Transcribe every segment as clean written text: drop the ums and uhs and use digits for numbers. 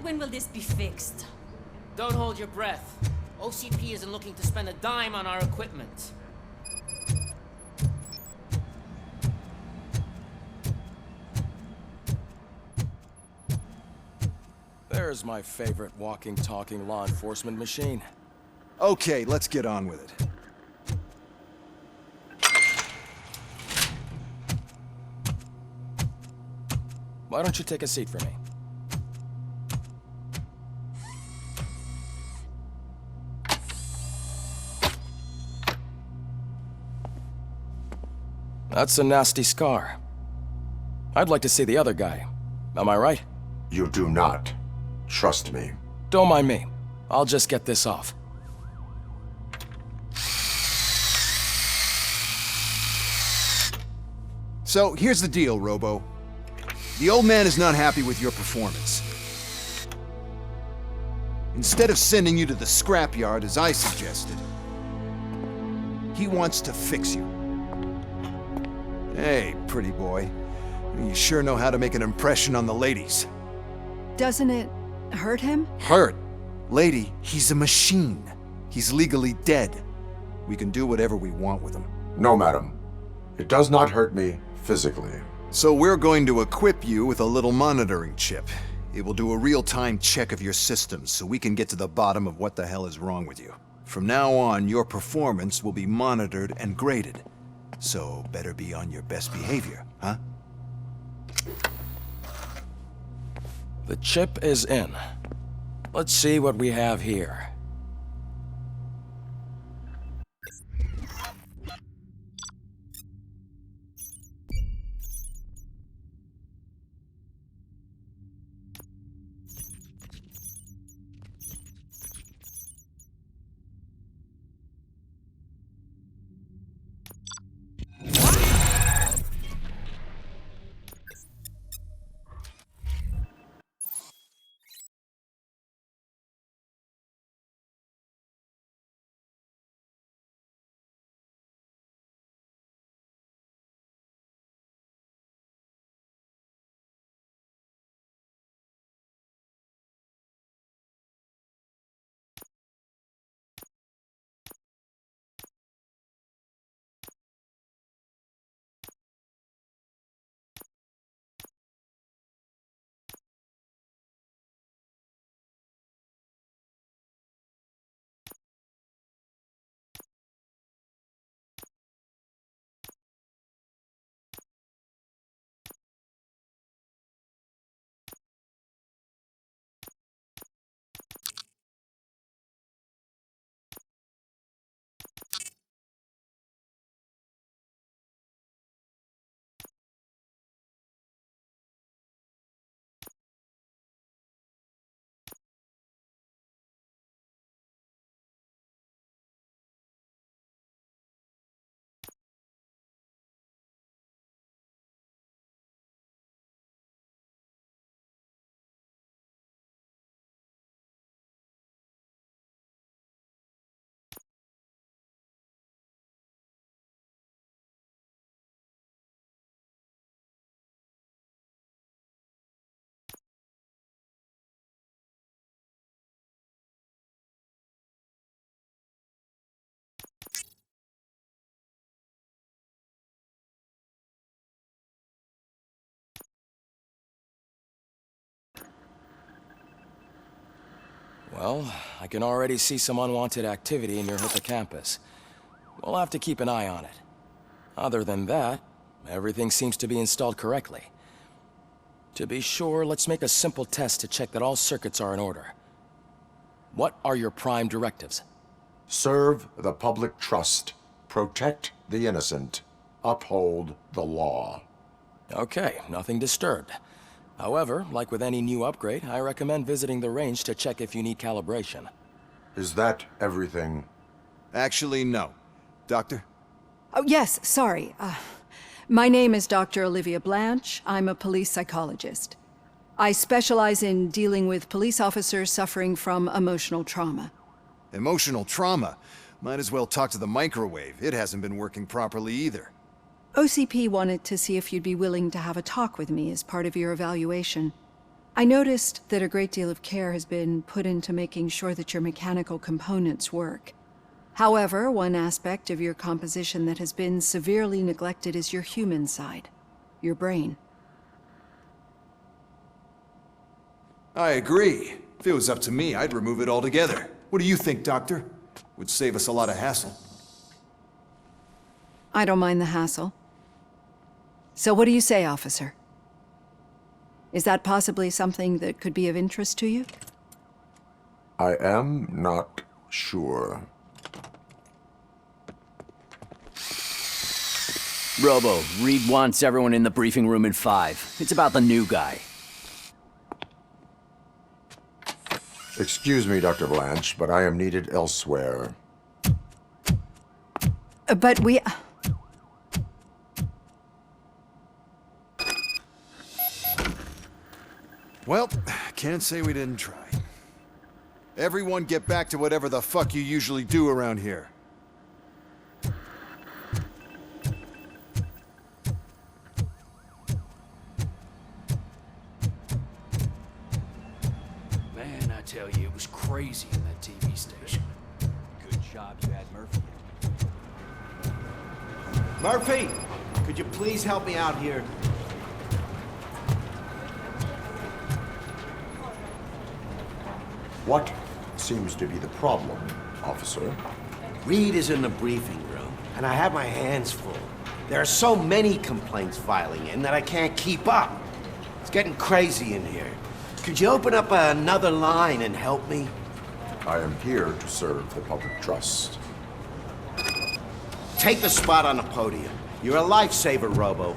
When will this be fixed? Don't hold your breath. OCP isn't looking to spend a dime on our equipment. There's my favorite walking, talking law enforcement machine. Okay, let's get on with it. Why don't you take a seat for me? That's a nasty scar. I'd like to see the other guy. Am I right? You do not. Trust me. Don't mind me. I'll just get this off. So, here's the deal, Robo. The old man is not happy with your performance. Instead of sending you to the scrapyard, as I suggested, he wants to fix you. Hey, pretty boy. You sure know how to make an impression on the ladies. Doesn't it hurt him? Hurt? Lady, he's a machine. He's legally dead. We can do whatever we want with him. No, madam. It does not hurt me physically. So we're going to equip you with a little monitoring chip. It will do a real-time check of your systems so we can get to the bottom of what the hell is wrong with you. From now on, your performance will be monitored and graded. So better be on your best behavior, huh? The chip is in. Let's see what we have here. Well, I can already see some unwanted activity in your hippocampus. We'll have to keep an eye on it. Other than that, everything seems to be installed correctly. To be sure, let's make a simple test to check that all circuits are in order. What are your prime directives? Serve the public trust. Protect the innocent. Uphold the law. Okay, nothing disturbed. However, like with any new upgrade, I recommend visiting the range to check if you need calibration. Is that everything? Actually, no. Doctor? Oh, yes, sorry. My name is Dr. Olivia Blanche. I'm a police psychologist. I specialize in dealing with police officers suffering from emotional trauma. Emotional trauma? Might as well talk to the microwave. It hasn't been working properly either. OCP wanted to see if you'd be willing to have a talk with me as part of your evaluation. I noticed that a great deal of care has been put into making sure that your mechanical components work. However, one aspect of your composition that has been severely neglected is your human side, your brain. I agree. If it was up to me, I'd remove it altogether. What do you think, Doctor? Would save us a lot of hassle. I don't mind the hassle. So what do you say, officer? Is that possibly something that could be of interest to you? I am not sure. Robo, Reed wants everyone in the briefing room in 5. It's about the new guy. Excuse me, Dr. Blanche, but I am needed elsewhere. But we... Well, can't say we didn't try. Everyone get back to whatever the fuck you usually do around here. Man, I tell you, it was crazy in that TV station. Good job you had Murphy. Murphy, could you please help me out here? What seems to be the problem, officer? Reed is in the briefing room, and I have my hands full. There are so many complaints filing in that I can't keep up. It's getting crazy in here. Could you open up another line and help me? I am here to serve the public trust. Take the spot on the podium. You're a lifesaver, Robo.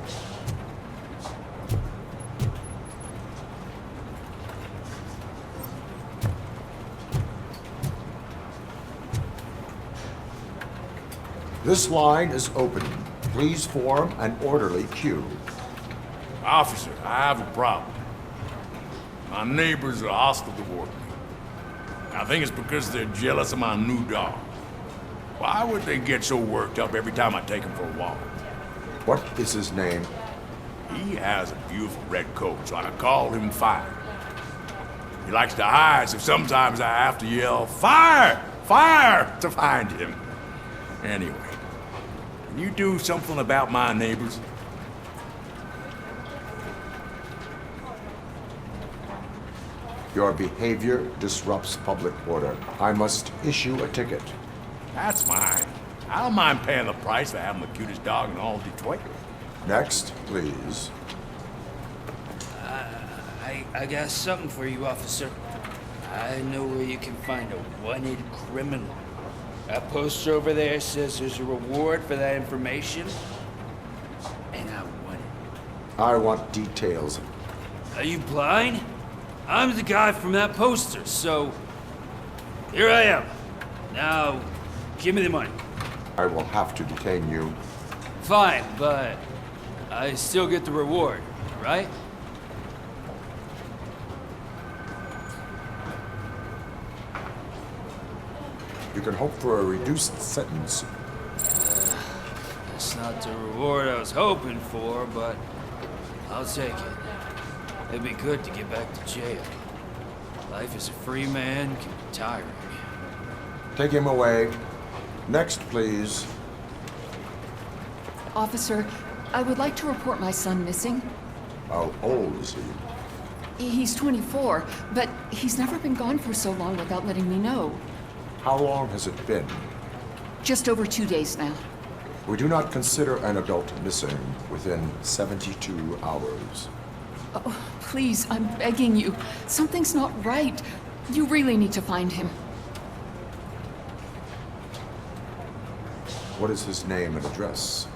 This line is open. Please form an orderly queue. Officer, I have a problem. My neighbors are hostile toward me. I think it's because they're jealous of my new dog. Why would they get so worked up every time I take him for a walk? What is his name? He has a beautiful red coat, so I call him Fire. He likes to hide, so sometimes I have to yell, "Fire! Fire!" to find him. Anyway, can you do something about my neighbors? Your behavior disrupts public order. I must issue a ticket. That's fine. I don't mind paying the price for having the cutest dog in all Detroit. Next, please. I got something for you, officer. I know where you can find a wanted criminal. That poster over there says there's a reward for that information, and I want it. I want details. Are you blind? I'm the guy from that poster, so here I am. Now, give me the money. I will have to detain you. Fine, but I still get the reward, right? You can hope for a reduced sentence. That's not the reward I was hoping for, but I'll take it. It'd be good to get back to jail. Life as a free man can be tiring. Take him away. Next, please. Officer, I would like to report my son missing. How old is he? He's 24, but he's never been gone for so long without letting me know. How long has it been? Just over 2 days now. We do not consider an adult missing within 72 hours. Oh, please, I'm begging you. Something's not right. You really need to find him. What is his name and address?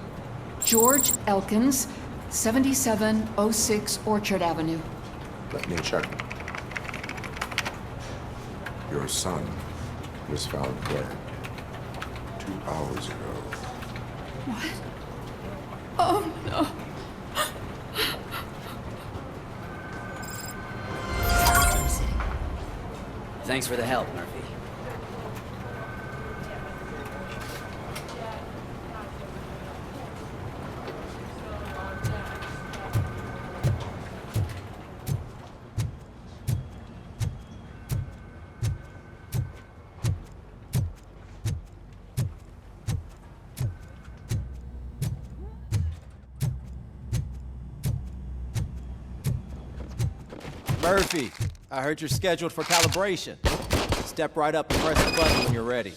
George Elkins, 7706 Orchard Avenue. Let me check. Your son was found dead 2 hours ago. What? Oh, no. Thanks for the help, Murphy. Murphy, I heard you're scheduled for calibration. Step right up and press the button when you're ready.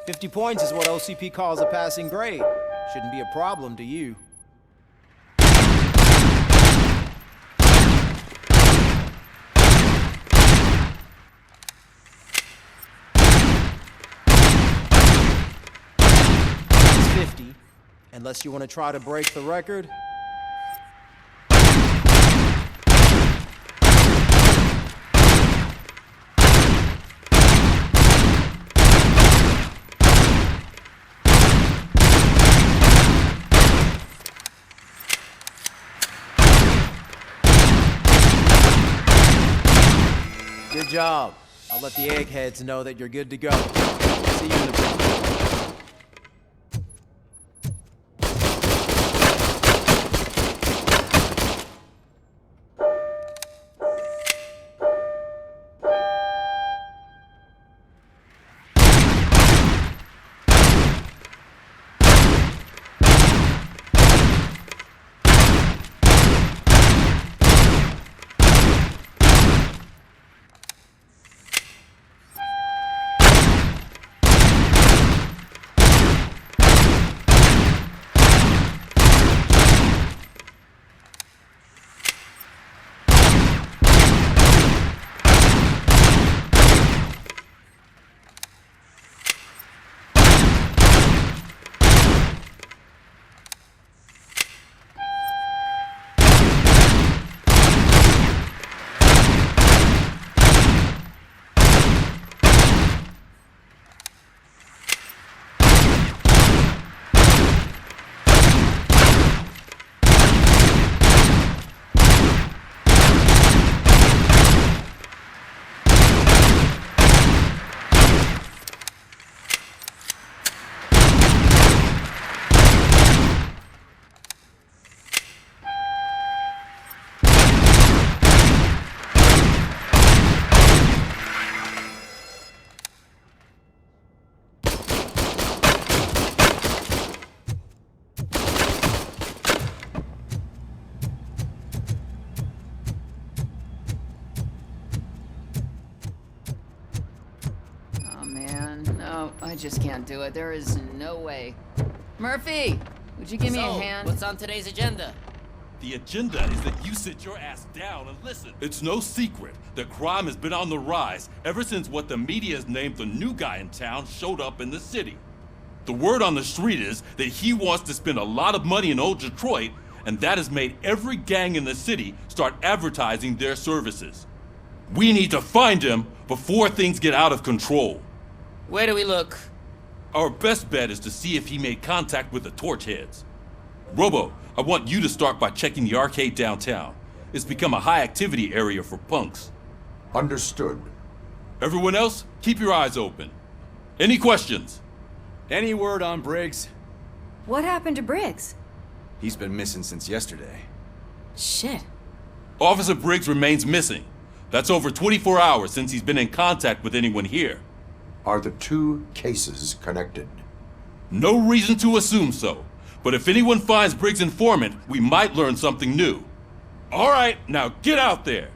50 points is what OCP calls a passing grade. Shouldn't be a problem to you. It's 50, unless you want to try to break the record. Good job. I'll let the eggheads know that you're good to go. See you in the briefing. I just can't do it. There is no way. Murphy, would you give me a hand? What's on today's agenda? The agenda is that you sit your ass down and listen. It's no secret that crime has been on the rise ever since what the media has named the new guy in town showed up in the city. The word on the street is that he wants to spend a lot of money in old Detroit, and that has made every gang in the city start advertising their services. We need to find him before things get out of control. Where do we look? Our best bet is to see if he made contact with the Torchheads. Robo, I want you to start by checking the arcade downtown. It's become a high-activity area for punks. Understood. Everyone else, keep your eyes open. Any questions? Any word on Briggs? What happened to Briggs? He's been missing since yesterday. Shit. Officer Briggs remains missing. That's over 24 hours since he's been in contact with anyone here. Are the two cases connected? No reason to assume so. But if anyone finds Briggs' informant, we might learn something new. All right, now get out there.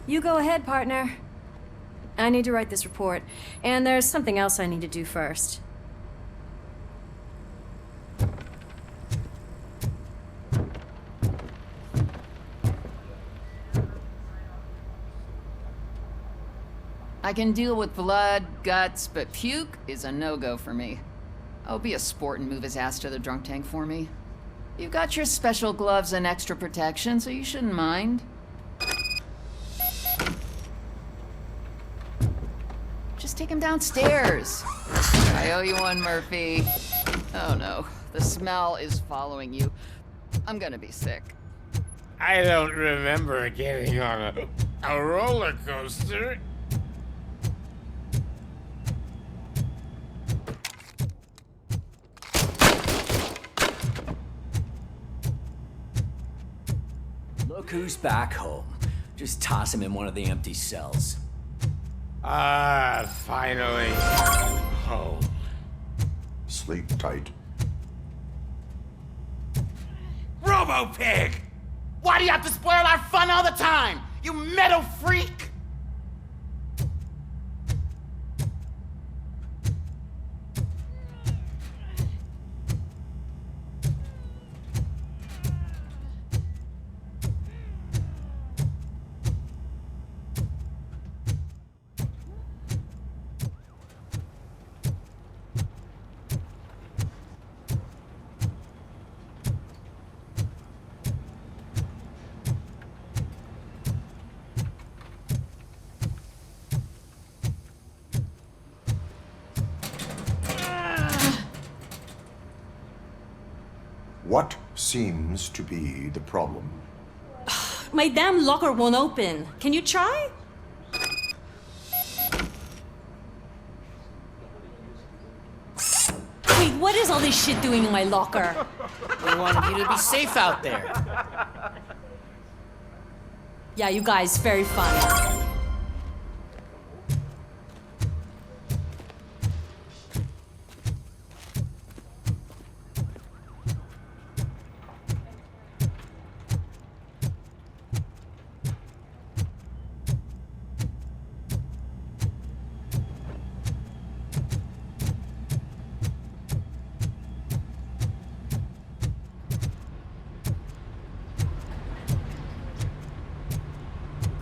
You go ahead, partner. I need to write this report, and there's something else I need to do first. I can deal with blood, guts, but puke is a no-go for me. I'll be a sport and move his ass to the drunk tank for me. You've got your special gloves and extra protection, so you shouldn't mind. Just take him downstairs. I owe you one, Murphy. Oh no, the smell is following you. I'm gonna be sick. I don't remember getting on a roller coaster. Look who's back home. Just toss him in one of the empty cells. Finally. Home. Sleep tight. Robo! Robo-Pig! Why do you have to spoil our fun all the time? You metal freak! What seems to be the problem? My damn locker won't open. Can you try? Wait, what is all this shit doing in my locker? We wanted you to be safe out there. Yeah, you guys, very funny.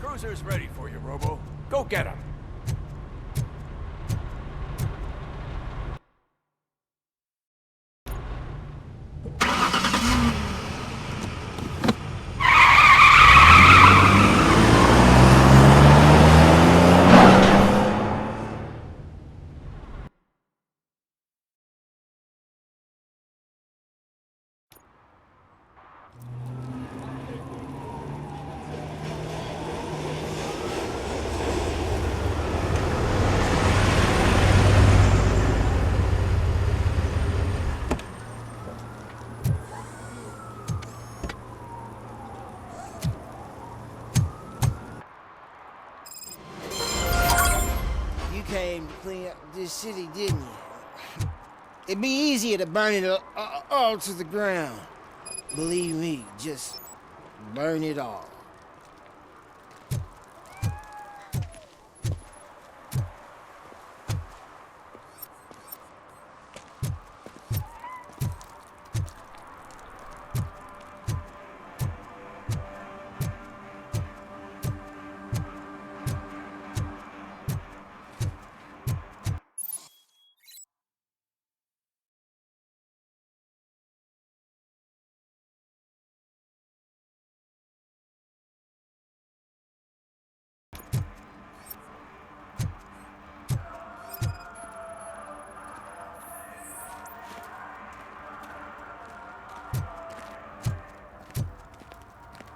Cruiser's ready for you, Robo. Go get him. Came to clean up this city, didn't you? It'd be easier to burn it all to the ground. Believe me, just burn it all.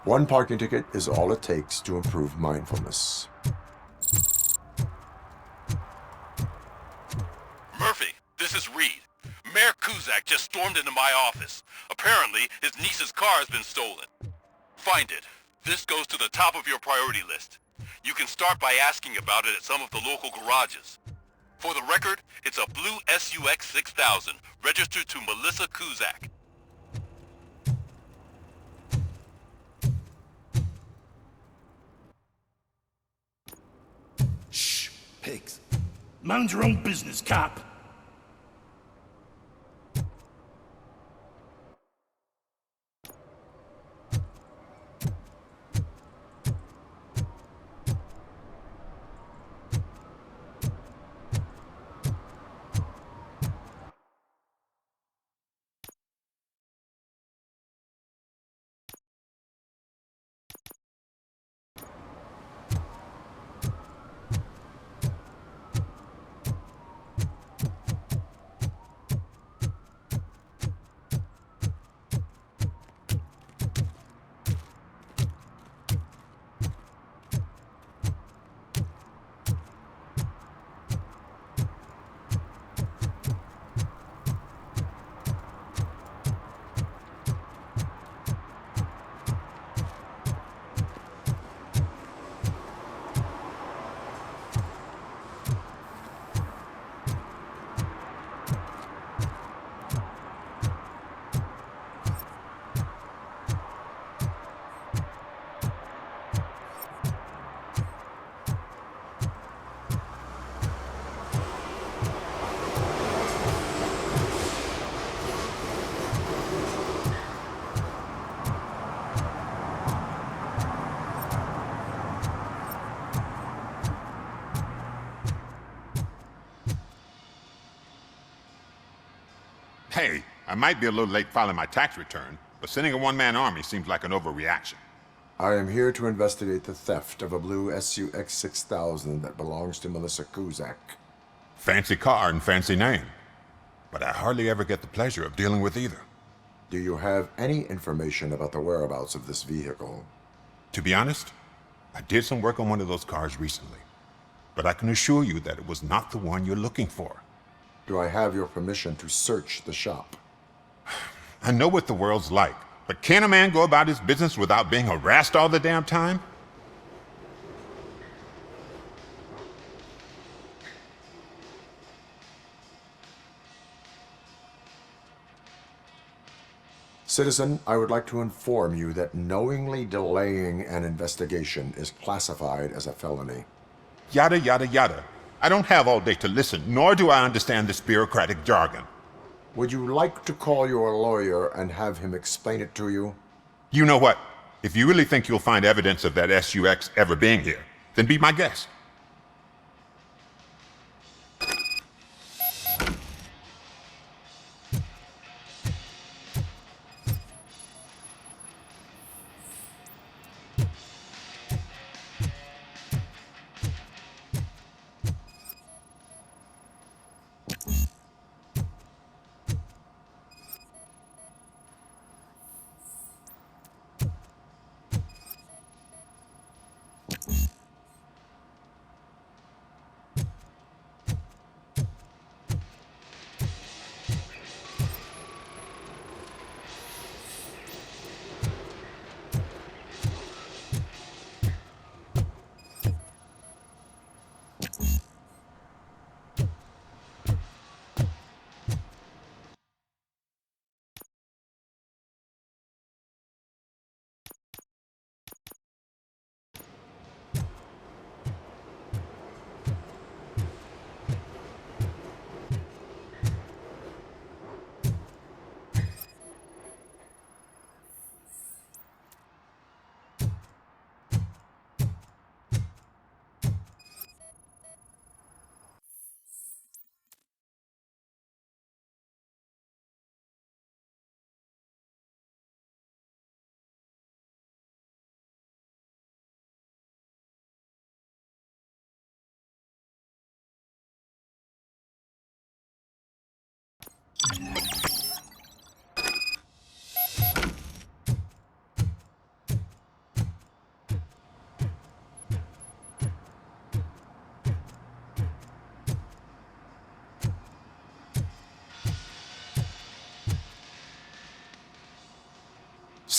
One parking ticket is all it takes to improve mindfulness. Murphy, this is Reed. Mayor Kuzak just stormed into my office. Apparently, his niece's car has been stolen. Find it. This goes to the top of your priority list. You can start by asking about it at some of the local garages. For the record, it's a blue SUX 6000, registered to Melissa Kuzak. Shh, pigs. Mind your own business, cop. I might be a little late filing my tax return, but sending a one-man army seems like an overreaction. I am here to investigate the theft of a blue SUX 6000 that belongs to Melissa Kuzak. Fancy car and fancy name, but I hardly ever get the pleasure of dealing with either. Do you have any information about the whereabouts of this vehicle? To be honest, I did some work on one of those cars recently, but I can assure you that it was not the one you're looking for. Do I have your permission to search the shop? I know what the world's like, but can a man go about his business without being harassed all the damn time? Citizen, I would like to inform you that knowingly delaying an investigation is classified as a felony. Yada, yada, yada. I don't have all day to listen, nor do I understand this bureaucratic jargon. Would you like to call your lawyer and have him explain it to you? You know what? If you really think you'll find evidence of that SUX ever being here, then be my guest.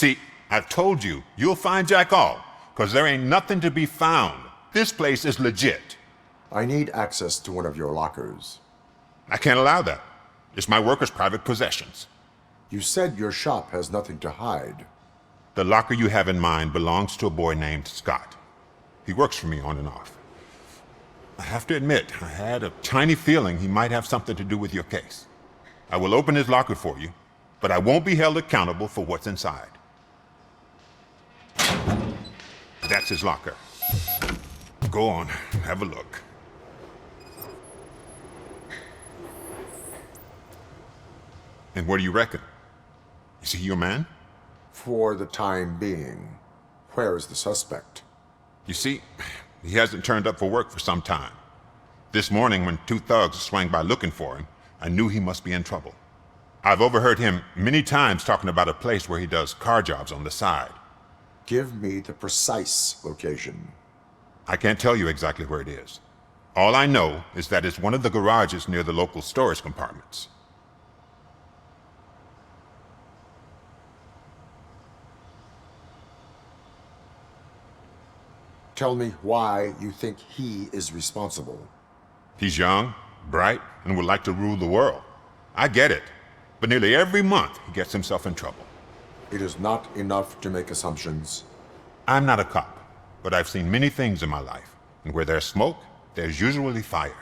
See, I've told you, you'll find Jack all, because there ain't nothing to be found. This place is legit. I need access to one of your lockers. I can't allow that. It's my workers' private possessions. You said your shop has nothing to hide. The locker you have in mind belongs to a boy named Scott. He works for me on and off. I have to admit, I had a tiny feeling he might have something to do with your case. I will open his locker for you, but I won't be held accountable for what's inside. That's his locker. Go on, have a look. And what do you reckon? Is he your man? For the time being. Where is the suspect? You see, he hasn't turned up for work for some time. This morning, when two thugs swang by looking for him, I knew he must be in trouble. I've overheard him many times talking about a place where he does car jobs on the side. Give me the precise location. I can't tell you exactly where it is. All I know is that it's one of the garages near the local storage compartments. Tell me why you think he is responsible. He's young, bright, and would like to rule the world. I get it. But nearly every month, he gets himself in trouble. It is not enough to make assumptions. I'm not a cop, but I've seen many things in my life. And where there's smoke, there's usually fire.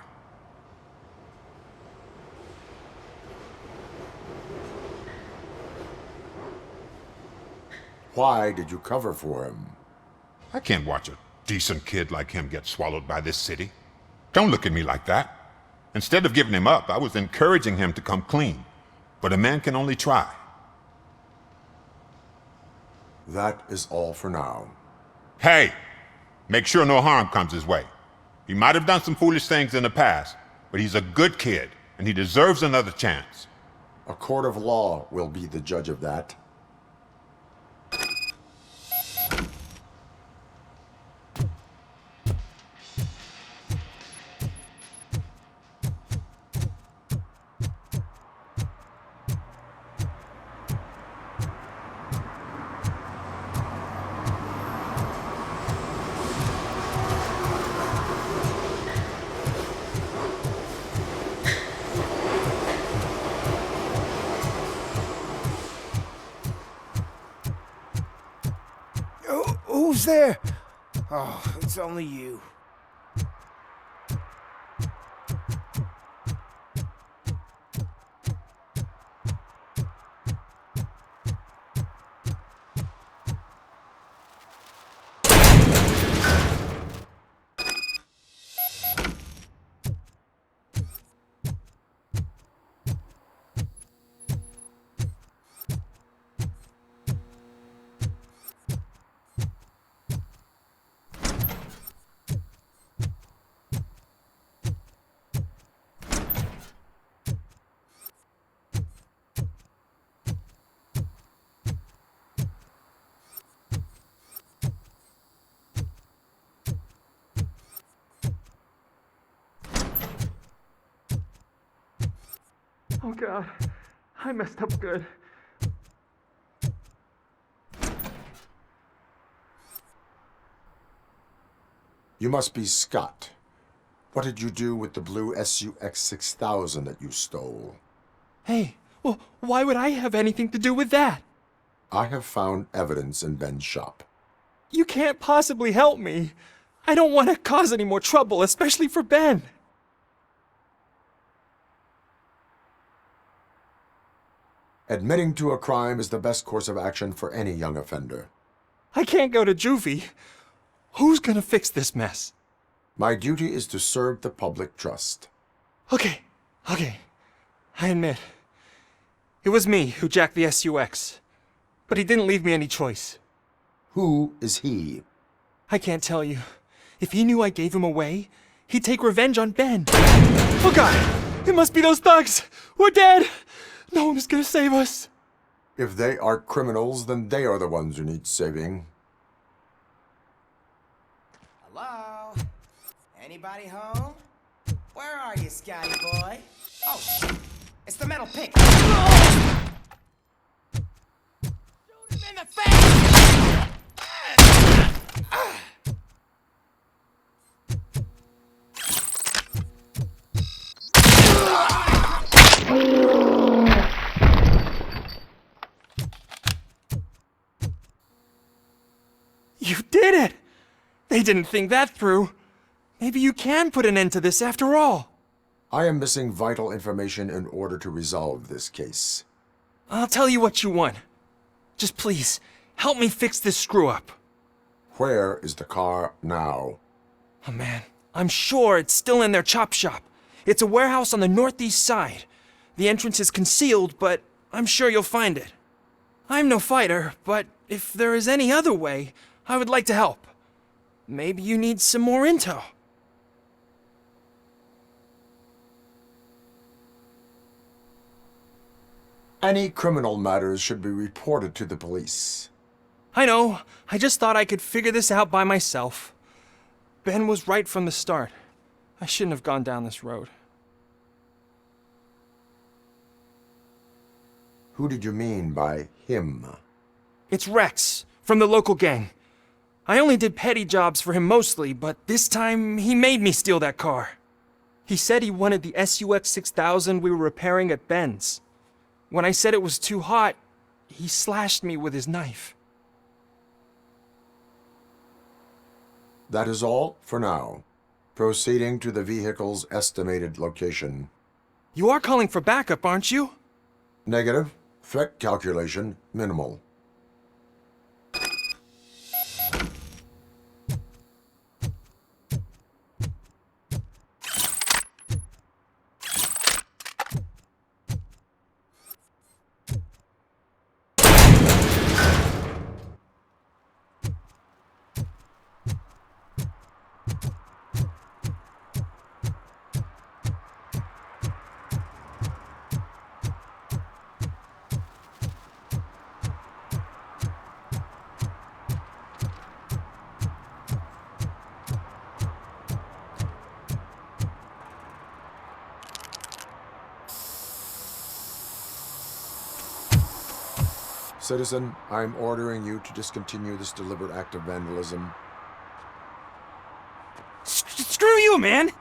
Why did you cover for him? I can't watch a decent kid like him get swallowed by this city. Don't look at me like that. Instead of giving him up, I was encouraging him to come clean. but a man can only try. That is all for now. Hey, make sure no harm comes his way. He might have done some foolish things in the past, but he's a good kid, and he deserves another chance. A court of law will be the judge of that. Who's there? Oh, it's only you. Oh God, I messed up good. You must be Scott. What did you do with the blue SUX 6000 that you stole? Hey, well, why would I have anything to do with that? I have found evidence in Ben's shop. You can't possibly help me. I don't want to cause any more trouble, especially for Ben. Admitting to a crime is the best course of action for any young offender. I can't go to juvie. Who's gonna fix this mess? My duty is to serve the public trust. Okay. I admit. It was me who jacked the SUX. But he didn't leave me any choice. Who is he? I can't tell you. If he knew I gave him away, he'd take revenge on Ben. Oh God! It must be those thugs! We're dead! No one is gonna save us. If they are criminals, then they are the ones who need saving. Hello? Anybody home? Where are you, Scotty boy? Oh, shit. It's the metal pick. Shoot him in the face! You did it! They didn't think that through. Maybe you can put an end to this after all. I am missing vital information in order to resolve this case. I'll tell you what you want. Just please, help me fix this screw-up. Where is the car now? Oh man, I'm sure it's still in their chop shop. It's a warehouse on the northeast side. The entrance is concealed, but I'm sure you'll find it. I'm no fighter, but if there is any other way, I would like to help. Maybe you need some more intel. Any criminal matters should be reported to the police. I know. I just thought I could figure this out by myself. Ben was right from the start. I shouldn't have gone down this road. Who did you mean by him? It's Rex, from the local gang. I only did petty jobs for him mostly, but this time he made me steal that car. He said he wanted the SUX 6000 we were repairing at Ben's. When I said it was too hot, he slashed me with his knife. That is all for now. Proceeding to the vehicle's estimated location. You are calling for backup, aren't you? Negative. Threat calculation minimal. Citizen, I'm ordering you to discontinue this deliberate act of vandalism. Screw you, man!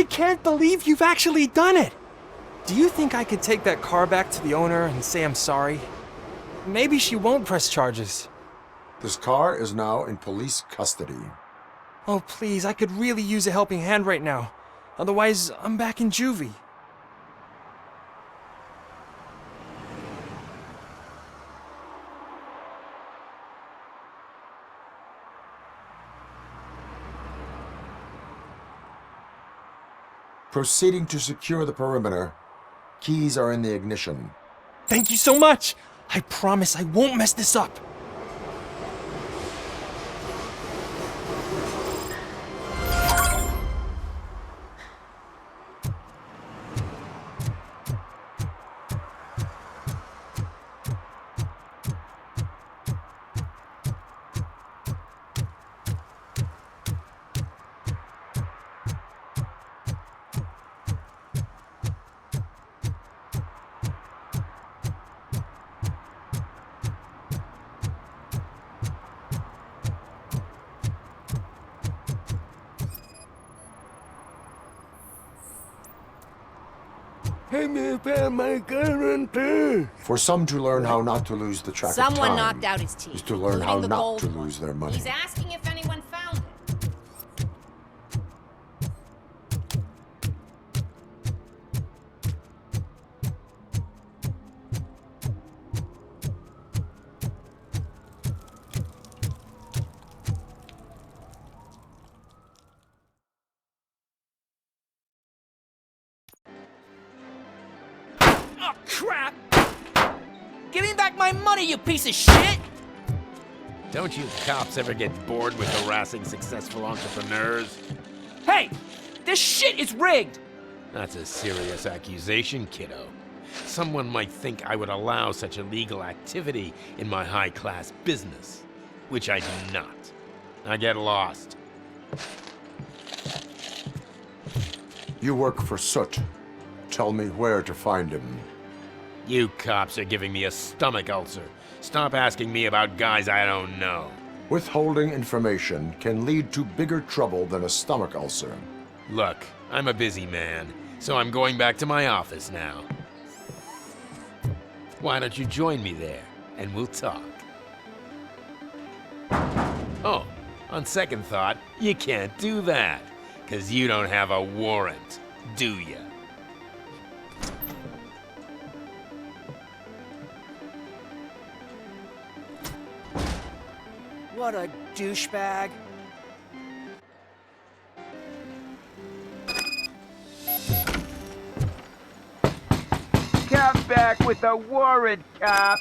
I can't believe you've actually done it! Do you think I could take that car back to the owner and say I'm sorry? Maybe she won't press charges. This car is now in police custody. Oh, please, I could really use a helping hand right now. Otherwise, I'm back in juvie. Proceeding to secure the perimeter. Keys are in the ignition. Thank you so much! I promise I won't mess this up. For some to learn how not to lose the track of time Someone knocked out his teeth, is to learn how including the not gold to one. lose their money. He's asking if anyone found it. Oh, crap! Give me back my money, you piece of shit! Don't you cops ever get bored with harassing successful entrepreneurs? Hey! This shit is rigged! That's a serious accusation, kiddo. Someone might think I would allow such illegal activity in my high-class business, which I do not. I get lost. You work for Soot. Tell me where to find him. You cops are giving me a stomach ulcer. Stop asking me about guys I don't know. Withholding information can lead to bigger trouble than a stomach ulcer. Look, I'm a busy man, so I'm going back to my office now. Why don't you join me there, and we'll talk. Oh, on second thought, you can't do that, 'cause you don't have a warrant, do ya? What a douchebag. Come back with a warrant, cop!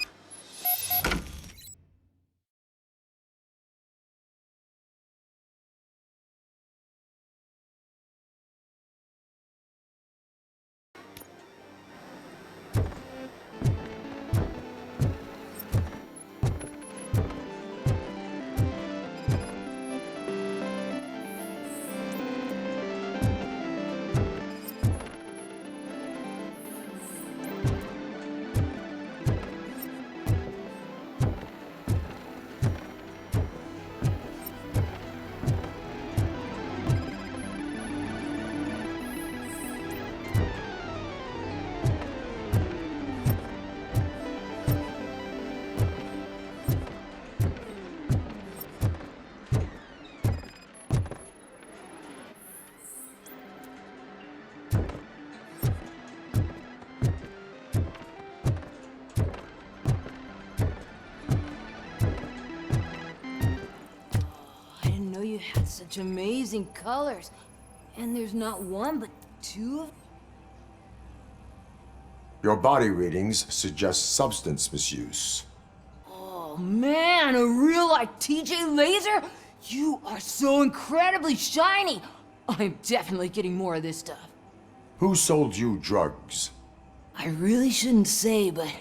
Such amazing colors. And there's not one, but two of... Your body readings suggest substance misuse. Oh man, a real like TJ laser? You are so incredibly shiny. I'm definitely getting more of this stuff. Who sold you drugs? I really shouldn't say, but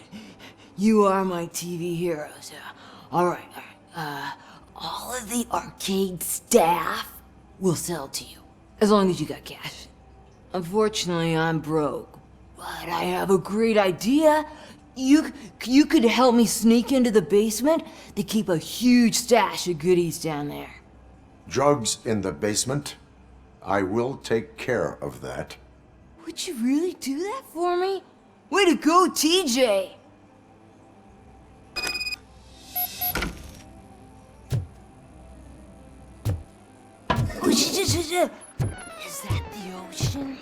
you are my TV heroes. All right. All of the arcade staff will sell to you, as long as you got cash. Unfortunately, I'm broke, but I have a great idea. You could help me sneak into the basement. They keep a huge stash of goodies down there. Drugs in the basement? I will take care of that. Would you really do that for me? Way to go, TJ! Is that the ocean?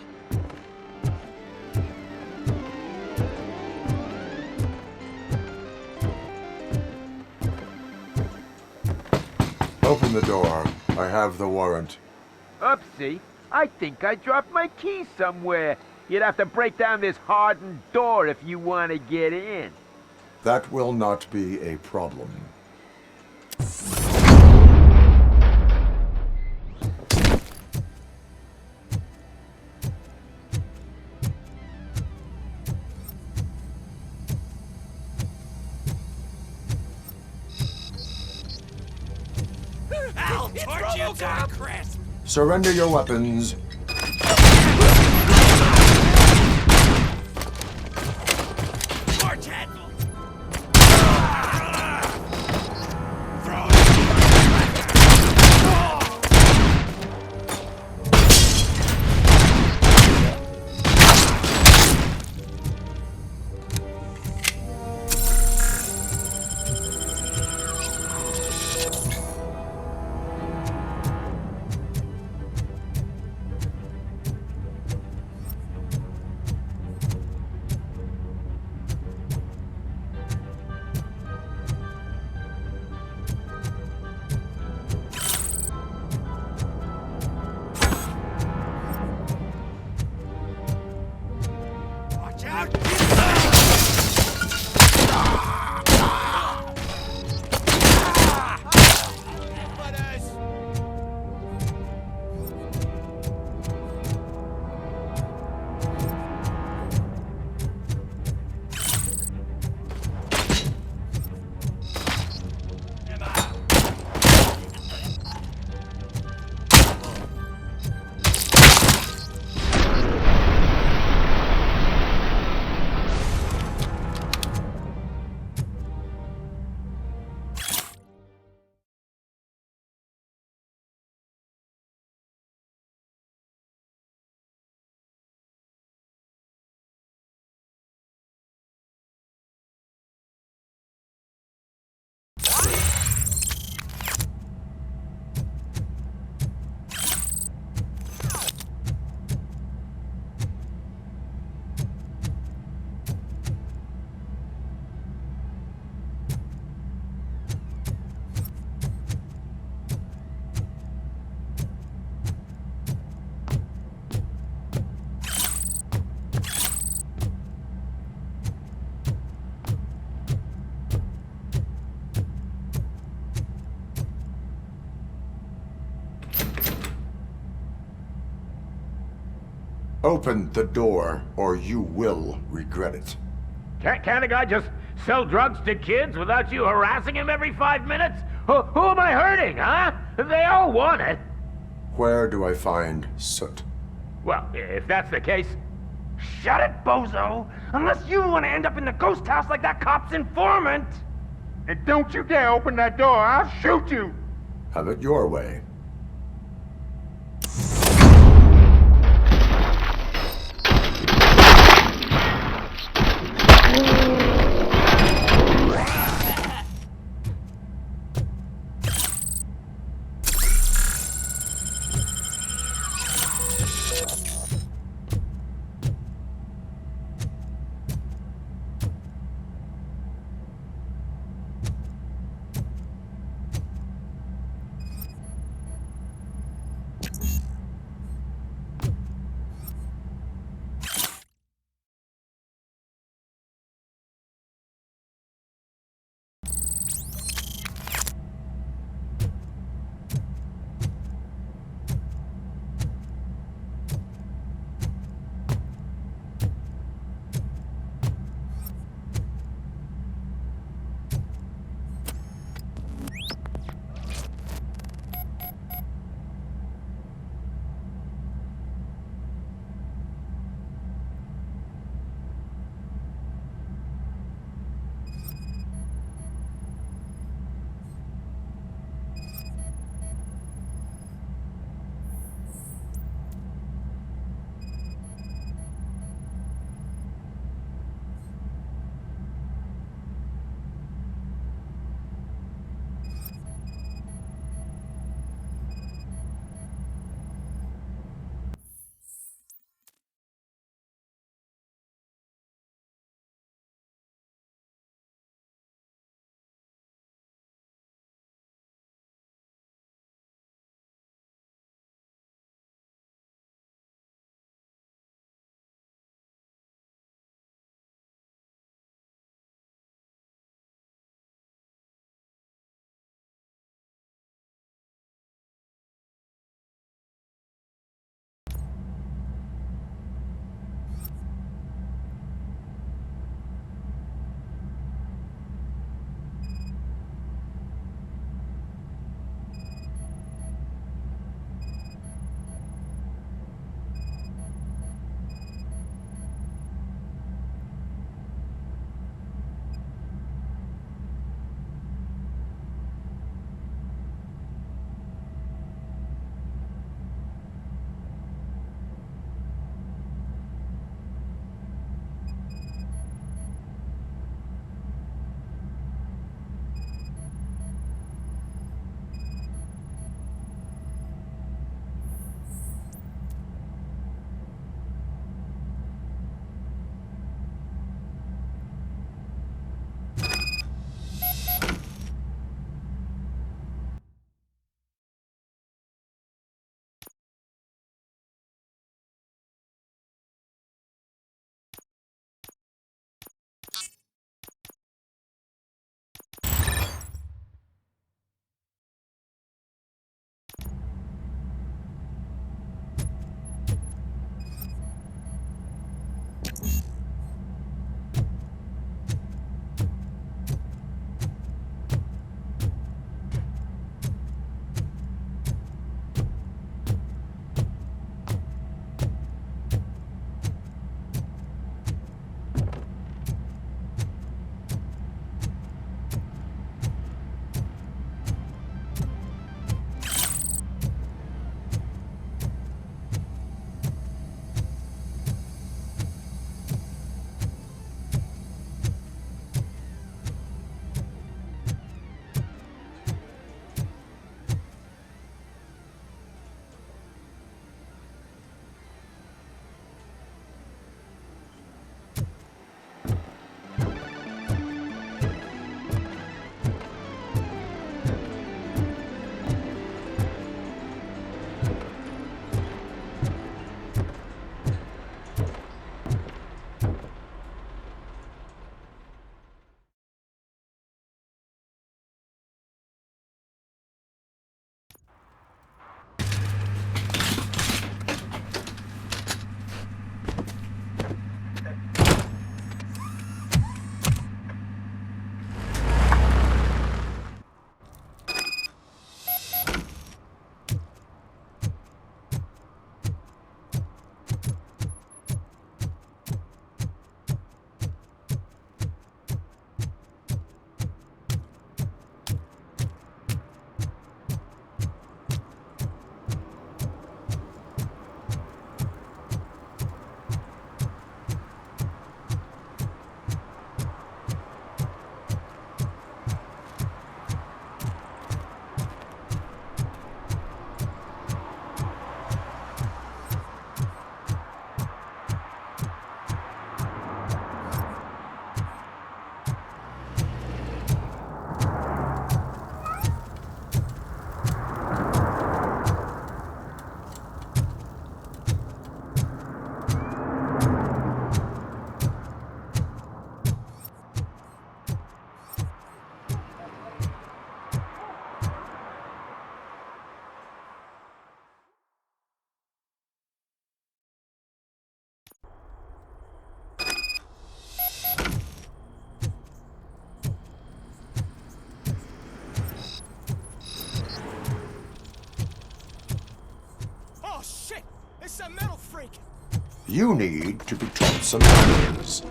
Open the door. I have the warrant. Oopsie. I think I dropped my keys somewhere. You'd have to break down this hardened door if you want to get in. That will not be a problem. Help! It's Robocop! Chris! Surrender your weapons. March handle! Open the door, or you will regret it. Can't a guy just sell drugs to kids without you harassing him every 5 minutes? Who am I hurting, huh? They all want it. Where do I find Soot? Well, if that's the case, shut it, bozo! Unless you want to end up in the ghost house like that cop's informant! And don't you dare open that door, I'll shoot you! Have it your way. You need to be taught some manners.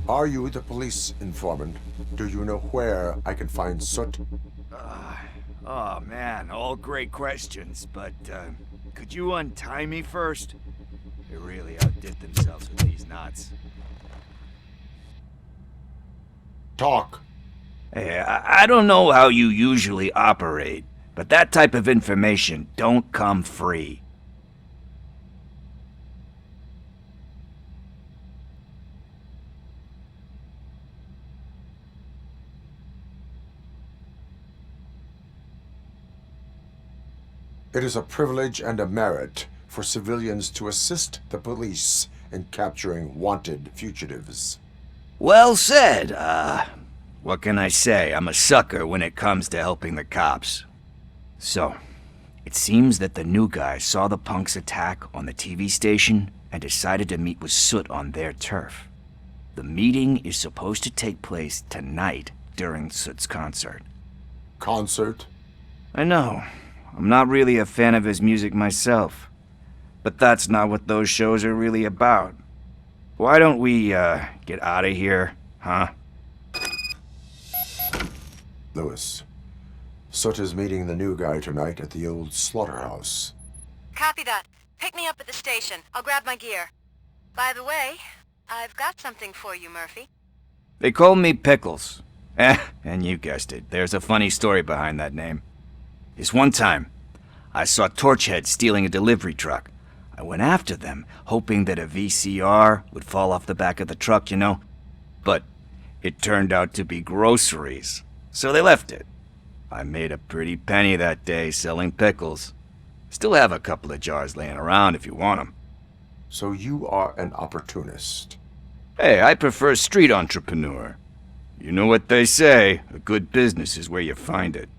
Are you the police informant? Do you know where I can find Soot? Oh man, all great questions, but could you untie me first? They really outdid themselves with these knots. Talk. Hey, I don't know how you usually operate, but that type of information don't come free. It is a privilege and a merit for civilians to assist the police in capturing wanted fugitives. Well said. What can I say? I'm a sucker when it comes to helping the cops. So, it seems that the new guy saw the punks' attack on the TV station and decided to meet with Soot on their turf. The meeting is supposed to take place tonight during Soot's concert. Concert? I know. I'm not really a fan of his music myself. But that's not what those shows are really about. Why don't we, get out of here, huh? Lewis, Soot is meeting the new guy tonight at the old slaughterhouse. Copy that. Pick me up at the station. I'll grab my gear. By the way, I've got something for you, Murphy. They call me Pickles. And you guessed it, there's a funny story behind that name. This one time, I saw Torchhead stealing a delivery truck. I went after them, hoping that a VCR would fall off the back of the truck, you know? But it turned out to be groceries, so they left it. I made a pretty penny that day selling pickles. Still have a couple of jars laying around if you want them. So you are an opportunist. Hey, I prefer street entrepreneur. You know what they say, a good business is where you find it.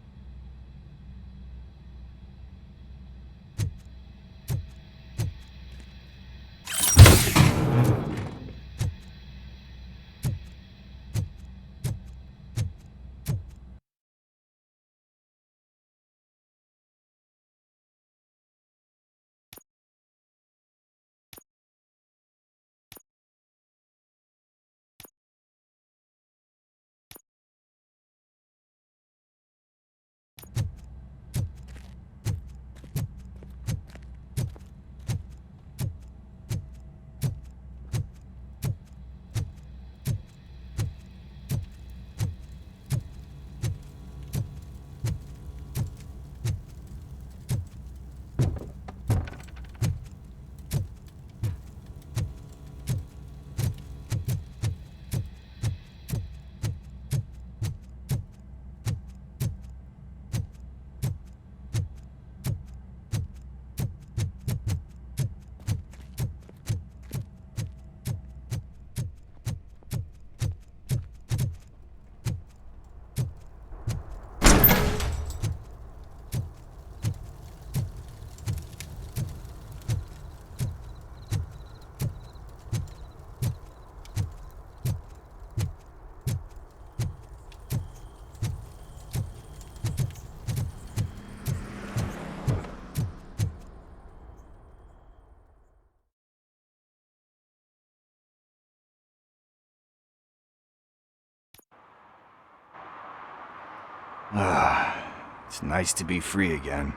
It's nice to be free again.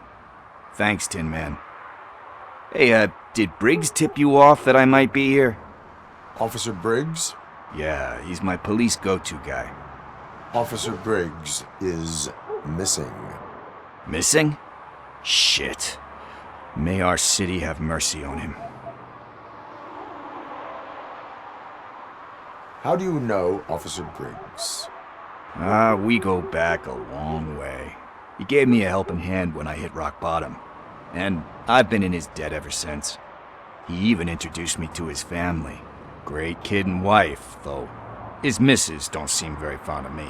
Thanks, Tin Man. Hey, did Briggs tip you off that I might be here? Officer Briggs? Yeah, he's my police go-to guy. Officer Briggs is missing. Missing? Shit. May our city have mercy on him. How do you know Officer Briggs? We go back a long way. He gave me a helping hand when I hit rock bottom, and I've been in his debt ever since. He even introduced me to his family. Great kid and wife, though his missus don't seem very fond of me.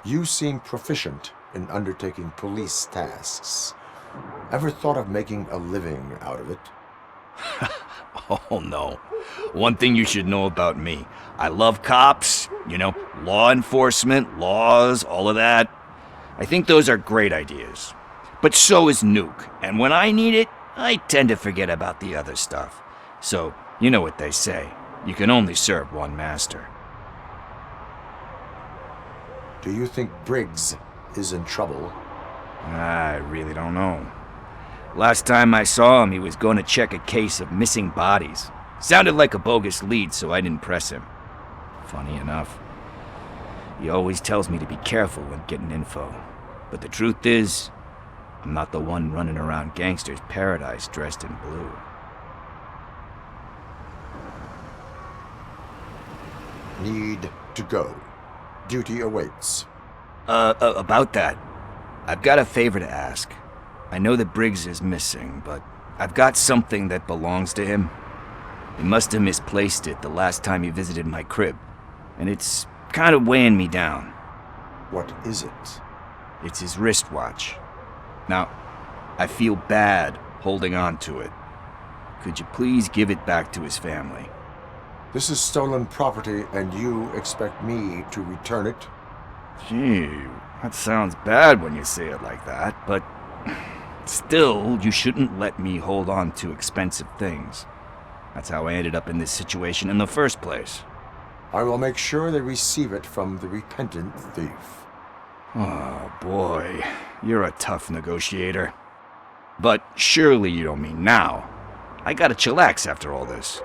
You seem proficient in undertaking police tasks. Ever thought of making a living out of it? Oh no. One thing you should know about me. I love cops, you know, law enforcement, laws, all of that. I think those are great ideas. But so is Nuke, and when I need it, I tend to forget about the other stuff. So, you know what they say. You can only serve one master. Do you think Briggs is in trouble? I really don't know. Last time I saw him, he was going to check a case of missing bodies. Sounded like a bogus lead, so I didn't press him. Funny enough. He always tells me to be careful when getting info. But the truth is, I'm not the one running around gangster's paradise dressed in blue. Need to go. Duty awaits. About that, I've got a favor to ask. I know that Briggs is missing, but I've got something that belongs to him. He must have misplaced it the last time he visited my crib, and it's kind of weighing me down. What is it? It's his wristwatch. Now, I feel bad holding on to it. Could you please give it back to his family? This is stolen property, and you expect me to return it? Gee, that sounds bad when you say it like that, but still, you shouldn't let me hold on to expensive things. That's how I ended up in this situation in the first place. I will make sure they receive it from the repentant thief. Oh boy, you're a tough negotiator. But surely you don't mean now. I gotta chillax after all this.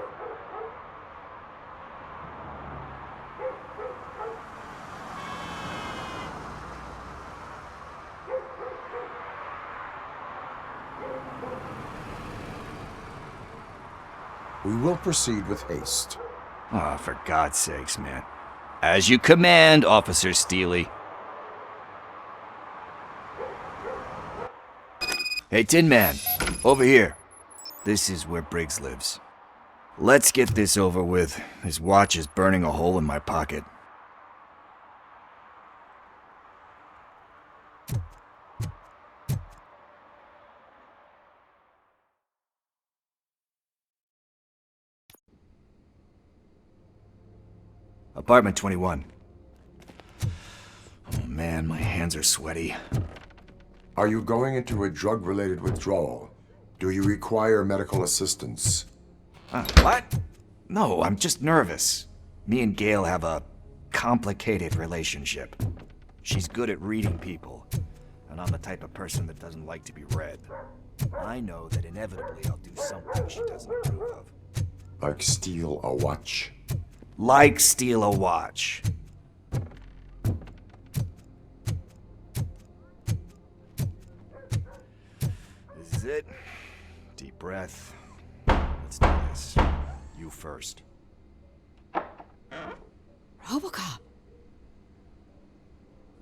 We will proceed with haste. Ah, for God's sakes, man. As you command, Officer Steely. Hey, Tin Man, over here. This is where Briggs lives. Let's get this over with. His watch is burning a hole in my pocket. Apartment 21. Oh man, my hands are sweaty. Are you going into a drug-related withdrawal? Do you require medical assistance? What? No, I'm just nervous. Me and Gail have a complicated relationship. She's good at reading people, and I'm the type of person that doesn't like to be read. I know that inevitably I'll do something she doesn't approve of. Like steal a watch? Like steal a watch. This is it. Deep breath. Let's do this. You first. Robocop.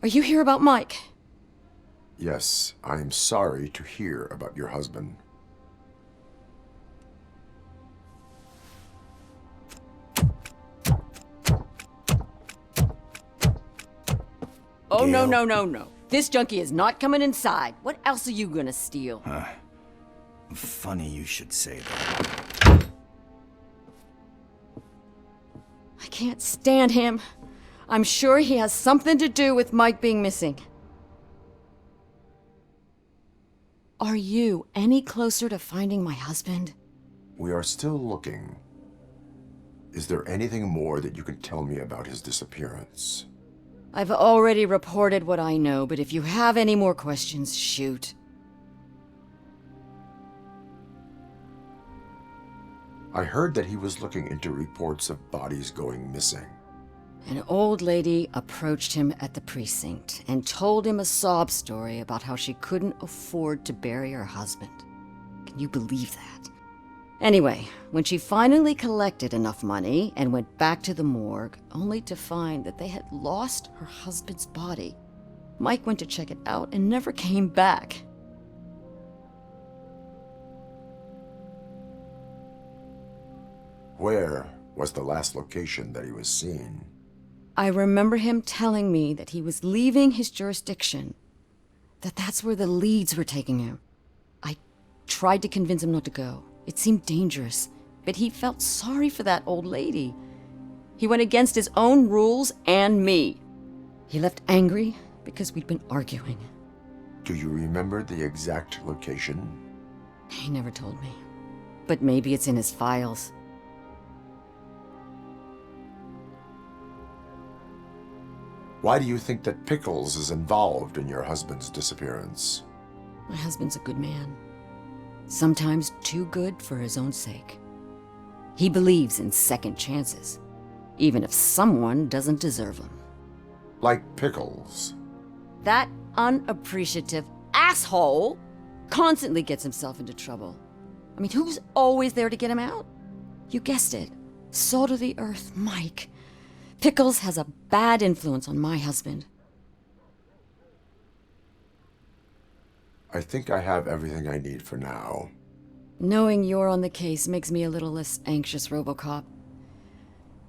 Are you here about Mike? Yes, I am sorry to hear about your husband. Oh, no, no, no, no. This junkie is not coming inside. What else are you gonna steal? Funny you should say that. I can't stand him. I'm sure he has something to do with Mike being missing. Are you any closer to finding my husband? We are still looking. Is there anything more that you can tell me about his disappearance? I've already reported what I know, but if you have any more questions, shoot. I heard that he was looking into reports of bodies going missing. An old lady approached him at the precinct and told him a sob story about how she couldn't afford to bury her husband. Can you believe that? Anyway, when she finally collected enough money and went back to the morgue, only to find that they had lost her husband's body, Mike went to check it out and never came back. Where was the last location that he was seen? I remember him telling me that he was leaving his jurisdiction, that that's where the leads were taking him. I tried to convince him not to go. It seemed dangerous, but he felt sorry for that old lady. He went against his own rules and me. He left angry because we'd been arguing. Do you remember the exact location? He never told me, but maybe it's in his files. Why do you think that Pickles is involved in your husband's disappearance? My husband's a good man. Sometimes too good for his own sake. He believes in second chances, even if someone doesn't deserve them. Like Pickles. That unappreciative asshole constantly gets himself into trouble. I mean, who's always there to get him out? You guessed it. Salt of the earth, Mike. Pickles has a bad influence on my husband. I think I have everything I need for now. Knowing you're on the case makes me a little less anxious, Robocop.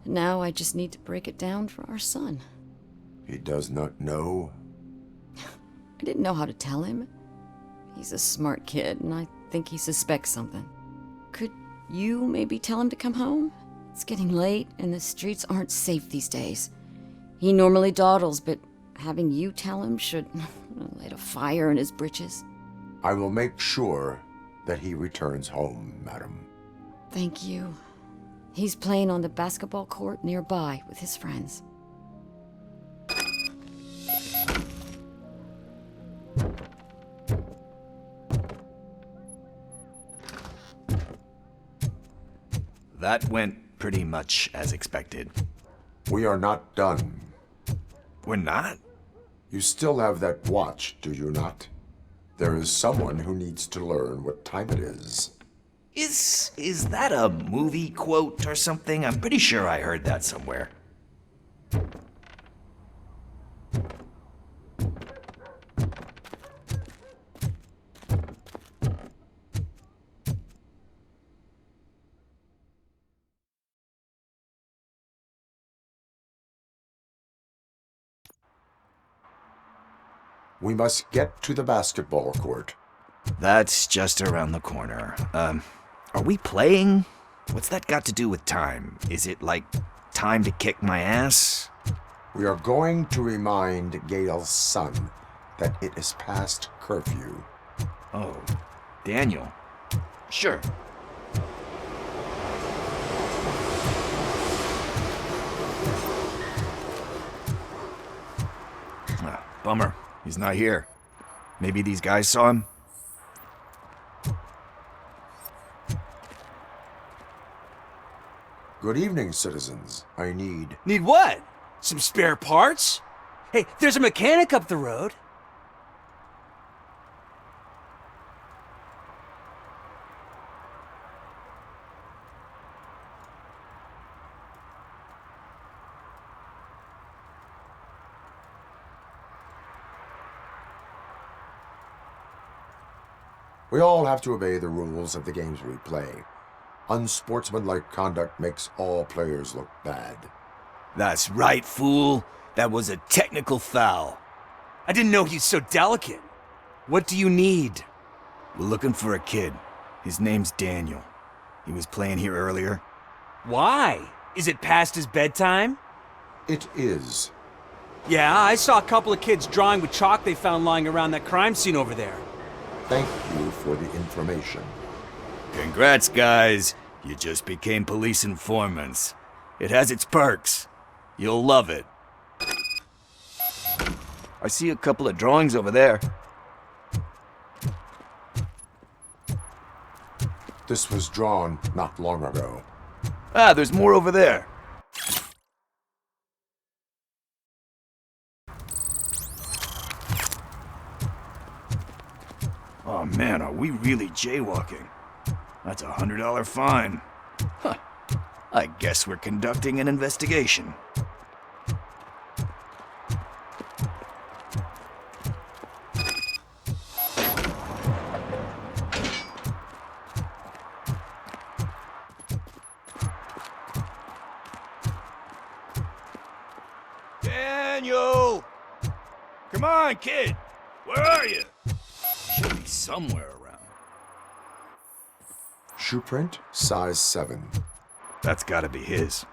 Now I just need to break it down for our son. He does not know? I didn't know how to tell him. He's a smart kid, and I think he suspects something. Could you maybe tell him to come home? It's getting late, and the streets aren't safe these days. He normally dawdles, but having you tell him should light a fire in his britches. I will make sure that he returns home, madam. Thank you. He's playing on the basketball court nearby with his friends. That went pretty much as expected. We are not done. We're not? You still have that watch, do you not? There is someone who needs to learn what time it is. Is that a movie quote or something? I'm pretty sure I heard that somewhere. We must get to the basketball court. That's just around the corner. Are we playing? What's that got to do with time? Is it like time to kick my ass? We are going to remind Gail's son that it is past curfew. Oh, Daniel. Sure. Bummer. He's not here. Maybe these guys saw him? Good evening, citizens. I need... Need what? Some spare parts? Hey, there's a mechanic up the road. We all have to obey the rules of the games we play. Unsportsmanlike conduct makes all players look bad. That's right, fool. That was a technical foul. I didn't know he's so delicate. What do you need? We're looking for a kid. His name's Daniel. He was playing here earlier. Why? Is it past his bedtime? It is. Yeah, I saw a couple of kids drawing with chalk they found lying around that crime scene over there. Thank you for the information. Congrats, guys. You just became police informants. It has its perks. You'll love it. I see a couple of drawings over there. This was drawn not long ago. Ah, there's more over there. Oh man, are we really jaywalking? That's a $100 fine. Huh. I guess we're conducting an investigation. Daniel! Come on, kid! Where are you? Should be somewhere around. Shoe print, size 7. That's gotta be his.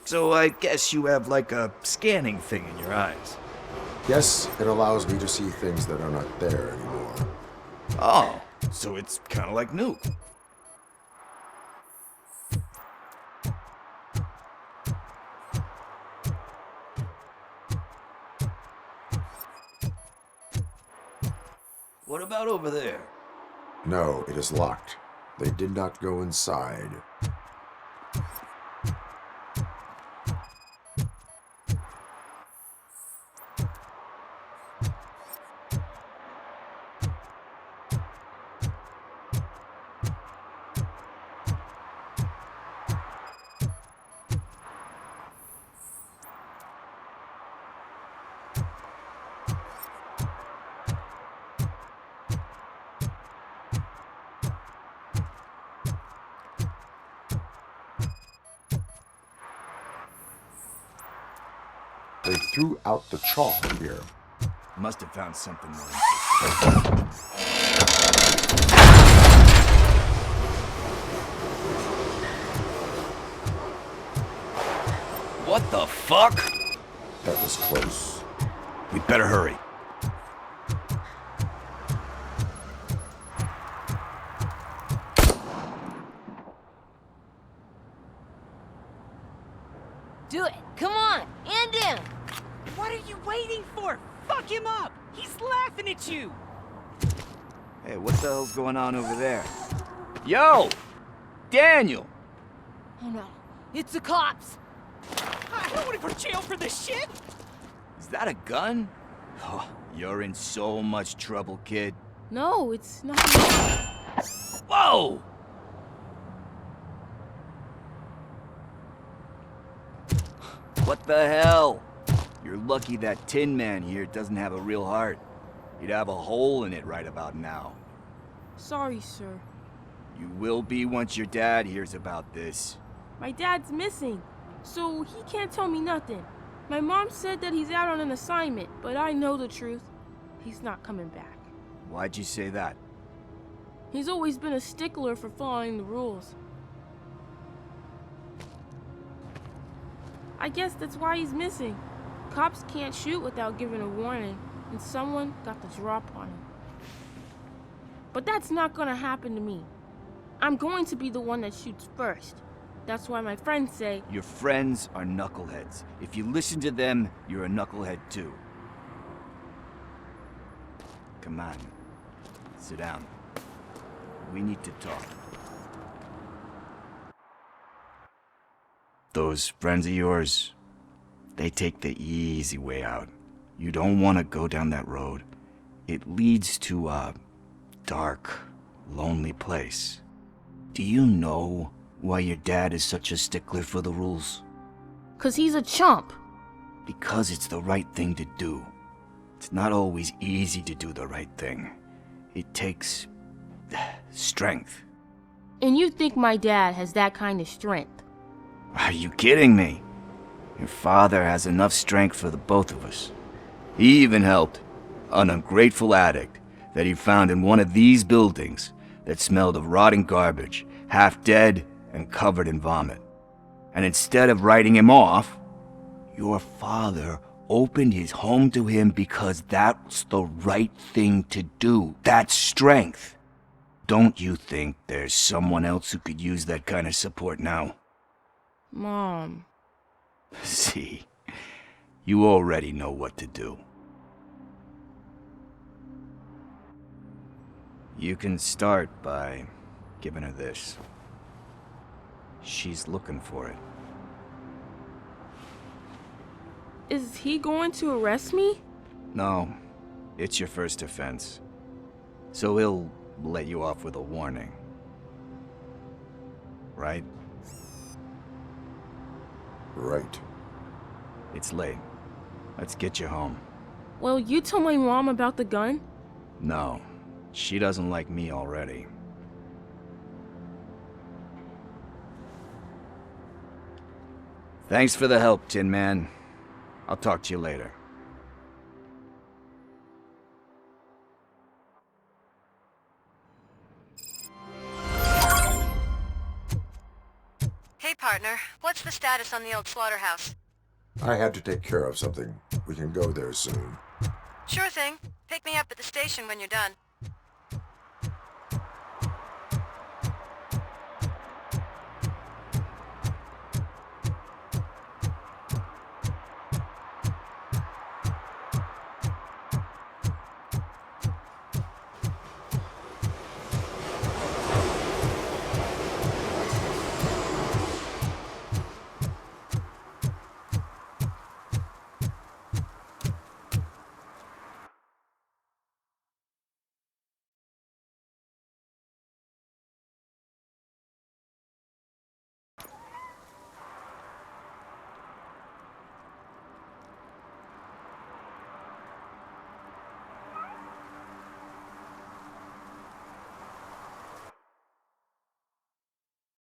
So I guess you have like a scanning thing in your eyes. Yes, it allows me to see things that are not there anymore. Oh, So it's kind of like new. What about over there? No, it is locked. They did not go inside. They threw out the chalk here. Must have found something more. What the fuck? That was close. We'd better hurry. Do it! Come on! And him! What are you waiting for? Fuck him up! He's laughing at you! Hey, what the hell's going on over there? Yo! Daniel! Oh no, it's the cops! I don't want to go to jail for this shit! Is that a gun? Oh, you're in so much trouble, kid. No, it's not. Whoa! What the hell? You're lucky that Tin Man here doesn't have a real heart. He'd have a hole in it right about now. Sorry, sir. You will be once your dad hears about this. My dad's missing, so he can't tell me nothing. My mom said that he's out on an assignment, but I know the truth. He's not coming back. Why'd you say that? He's always been a stickler for following the rules. I guess that's why he's missing. Cops can't shoot without giving a warning, and someone got the drop on him. But that's not gonna happen to me. I'm going to be the one that shoots first. That's why my friends say... Your friends are knuckleheads. If you listen to them, you're a knucklehead too. Come on. Sit down. We need to talk. Those friends of yours, they take the easy way out. You don't want to go down that road. It leads to a dark, lonely place. Do you know why your dad is such a stickler for the rules? 'Cause he's a chump. Because it's the right thing to do. It's not always easy to do the right thing. It takes strength. And you think my dad has that kind of strength? Are you kidding me? Your father has enough strength for the both of us. He even helped an ungrateful addict that he found in one of these buildings that smelled of rotting garbage, half dead and covered in vomit. And instead of writing him off, your father opened his home to him because that's the right thing to do. That's strength. Don't you think there's someone else who could use that kind of support now? Mom. See, you already know what to do. You can start by giving her this. She's looking for it. Is he going to arrest me? No, it's your first offense. So he'll let you off with a warning. Right? Right. It's late. Let's get you home. Well, you tell my mom about the gun? No, she doesn't like me already. Thanks for the help, Tin Man. I'll talk to you later. Hey, partner. What's the status on the old slaughterhouse? I had to take care of something. We can go there soon. Sure thing. Pick me up at the station when you're done.